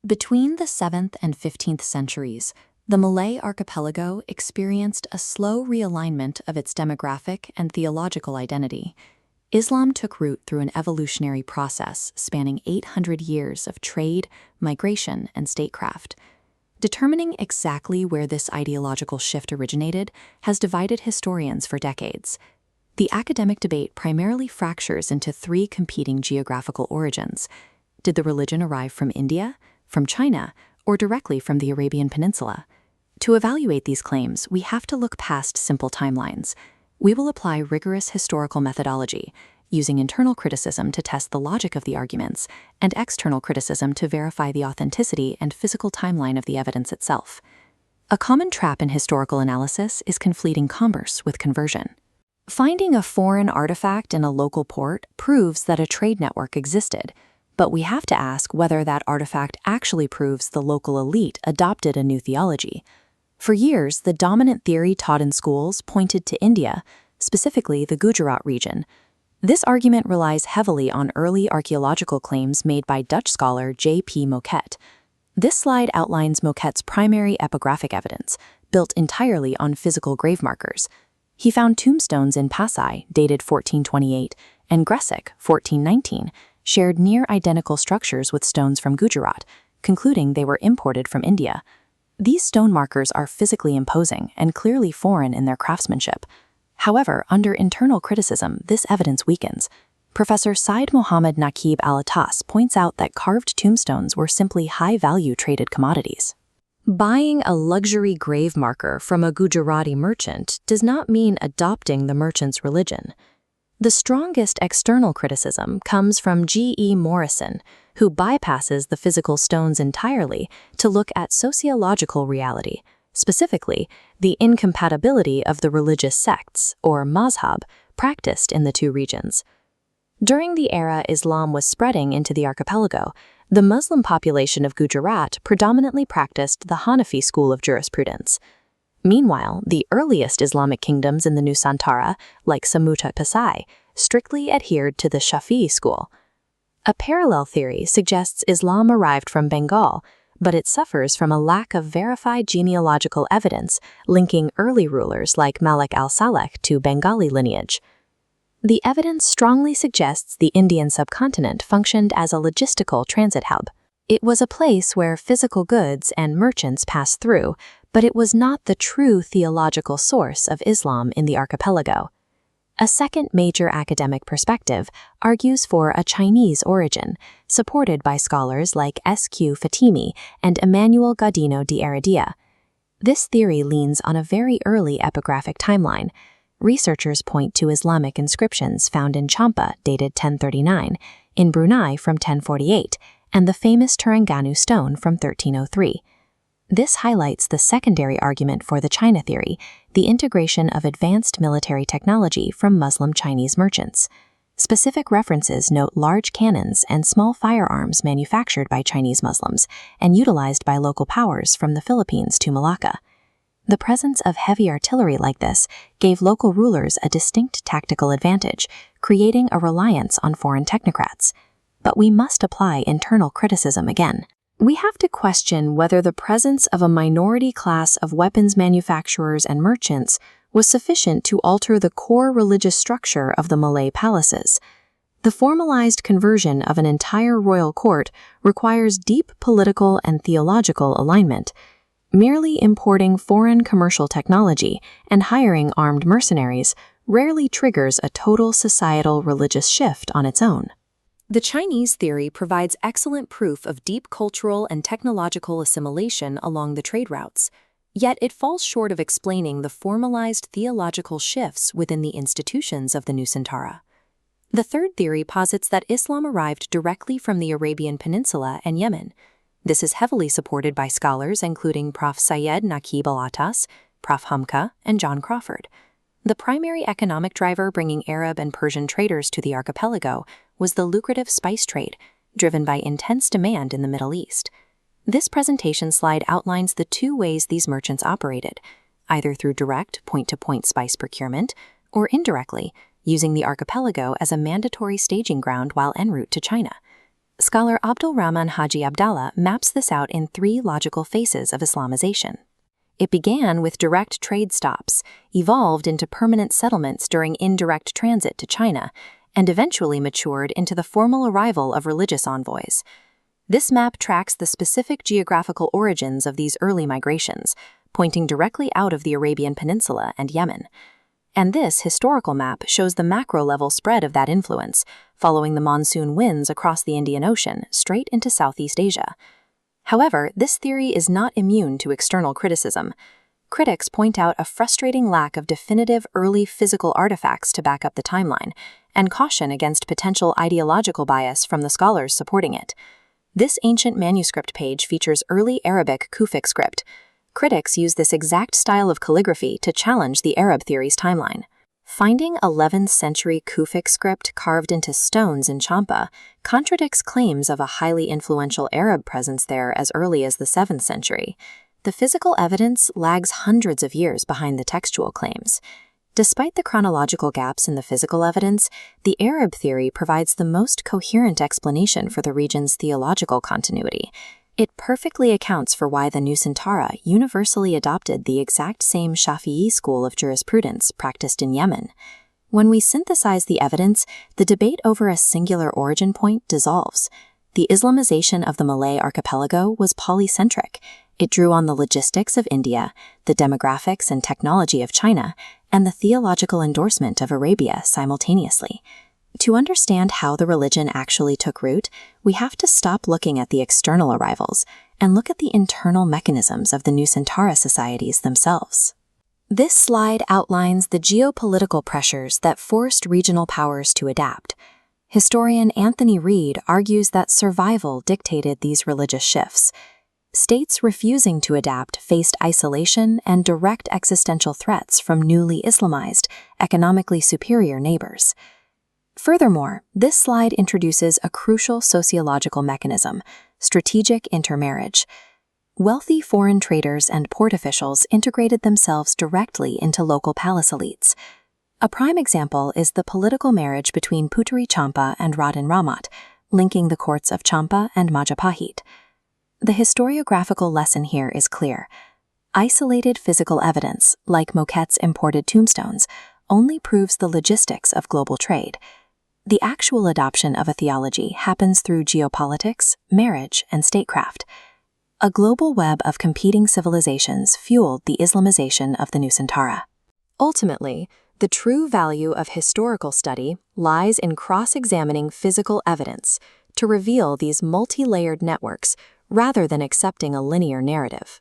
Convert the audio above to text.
Between the 7th and 15th centuries, the Malay archipelago experienced a slow realignment of its demographic and theological identity. Islam took root through an evolutionary process spanning 800 years of trade, migration, and statecraft. Determining exactly where this ideological shift originated has divided historians for decades. The academic debate primarily fractures into three competing geographical origins. Did the religion arrive from India, from China, or directly from the Arabian Peninsula? To evaluate these claims, we have to look past simple timelines. We will apply rigorous historical methodology, using internal criticism to test the logic of the arguments, and external criticism to verify the authenticity and physical timeline of the evidence itself. A common trap in historical analysis is conflating commerce with conversion. Finding a foreign artifact in a local port proves that a trade network existed, but we have to ask whether that artifact actually proves the local elite adopted a new theology. For years, the dominant theory taught in schools pointed to India, specifically the Gujarat region. This argument relies heavily on early archaeological claims made by Dutch scholar J.P. Moquet. This slide outlines Moquet's primary epigraphic evidence, built entirely on physical grave markers. He found tombstones in Pasai, dated 1428, and Gresik, 1419, shared near-identical structures with stones from Gujarat, concluding they were imported from India. These stone markers are physically imposing and clearly foreign in their craftsmanship. However, under internal criticism, this evidence weakens. Professor Syed Mohammad Naqib Al-Attas points out that carved tombstones were simply high-value traded commodities. Buying a luxury grave marker from a Gujarati merchant does not mean adopting the merchant's religion. The strongest external criticism comes from G.E. Morrison, who bypasses the physical stones entirely to look at sociological reality, specifically the incompatibility of the religious sects, or mazhab, practiced in the two regions. During the era Islam was spreading into the archipelago, the Muslim population of Gujarat predominantly practiced the Hanafi school of jurisprudence. Meanwhile, the earliest Islamic kingdoms in the Nusantara, like Samut Pasai, strictly adhered to the Shafi'i school. A parallel theory suggests Islam arrived from Bengal, but it suffers from a lack of verified genealogical evidence linking early rulers like Malik al-Saleh to Bengali lineage. The evidence strongly suggests the Indian subcontinent functioned as a logistical transit hub. It was a place where physical goods and merchants passed through, but it was not the true theological source of Islam in the archipelago. A second major academic perspective argues for a Chinese origin, supported by scholars like S.Q. Fatimi and Emmanuel Gaudino de Heredia. This theory leans on a very early epigraphic timeline. Researchers point to Islamic inscriptions found in Champa, dated 1039, in Brunei from 1048, and the famous Terengganu stone from 1303. This highlights the secondary argument for the China theory, the integration of advanced military technology from Muslim Chinese merchants. Specific references note large cannons and small firearms manufactured by Chinese Muslims and utilized by local powers from the Philippines to Malacca. The presence of heavy artillery like this gave local rulers a distinct tactical advantage, creating a reliance on foreign technocrats. But we must apply internal criticism again. We have to question whether the presence of a minority class of weapons manufacturers and merchants was sufficient to alter the core religious structure of the Malay palaces. The formalized conversion of an entire royal court requires deep political and theological alignment. Merely importing foreign commercial technology and hiring armed mercenaries rarely triggers a total societal religious shift on its own. The Chinese theory provides excellent proof of deep cultural and technological assimilation along the trade routes, yet it falls short of explaining the formalized theological shifts within the institutions of the Nusantara. The third theory posits that Islam arrived directly from the Arabian Peninsula and Yemen. This is heavily supported by scholars including Prof. Syed Naqib Al-Attas, Prof. Humka, and John Crawford. The primary economic driver bringing Arab and Persian traders to the archipelago was the lucrative spice trade, driven by intense demand in the Middle East. This presentation slide outlines the two ways these merchants operated, either through direct point-to-point spice procurement or indirectly, using the archipelago as a mandatory staging ground while en route to China. Scholar Abdul Rahman Haji Abdallah maps this out in 3 logical phases of Islamization. It began with direct trade stops, evolved into permanent settlements during indirect transit to China, and eventually matured into the formal arrival of religious envoys. This map tracks the specific geographical origins of these early migrations, pointing directly out of the Arabian Peninsula and Yemen. And this historical map shows the macro-level spread of that influence, following the monsoon winds across the Indian Ocean straight into Southeast Asia. However, this theory is not immune to external criticism. Critics point out a frustrating lack of definitive early physical artifacts to back up the timeline, and caution against potential ideological bias from the scholars supporting it. This ancient manuscript page features early Arabic Kufic script. Critics use this exact style of calligraphy to challenge the Arab theory's timeline. Finding 11th century Kufic script carved into stones in Champa contradicts claims of a highly influential Arab presence there as early as the 7th century. The physical evidence lags hundreds of years behind the textual claims. Despite the chronological gaps in the physical evidence, the Arab theory provides the most coherent explanation for the region's theological continuity. It perfectly accounts for why the Nusantara universally adopted the exact same Shafi'i school of jurisprudence practiced in Yemen. When we synthesize the evidence, the debate over a singular origin point dissolves. The Islamization of the Malay archipelago was polycentric. It drew on the logistics of India, the demographics and technology of China, and the theological endorsement of Arabia simultaneously. To understand how the religion actually took root, we have to stop looking at the external arrivals and look at the internal mechanisms of the Nusantara societies themselves. This slide outlines the geopolitical pressures that forced regional powers to adapt. Historian Anthony Reed argues that survival dictated these religious shifts. States refusing to adapt faced isolation and direct existential threats from newly Islamized, economically superior neighbors. Furthermore, this slide introduces a crucial sociological mechanism: strategic intermarriage. Wealthy foreign traders and port officials integrated themselves directly into local palace elites. A prime example is the political marriage between Puteri Champa and Raden Rahmat, linking the courts of Champa and Majapahit. The historiographical lesson here is clear. Isolated physical evidence, like Moquet's imported tombstones, only proves the logistics of global trade. The actual adoption of a theology happens through geopolitics, marriage, and statecraft. A global web of competing civilizations fueled the Islamization of the Nusantara. Ultimately, the true value of historical study lies in cross-examining physical evidence to reveal these multi-layered networks rather than accepting a linear narrative.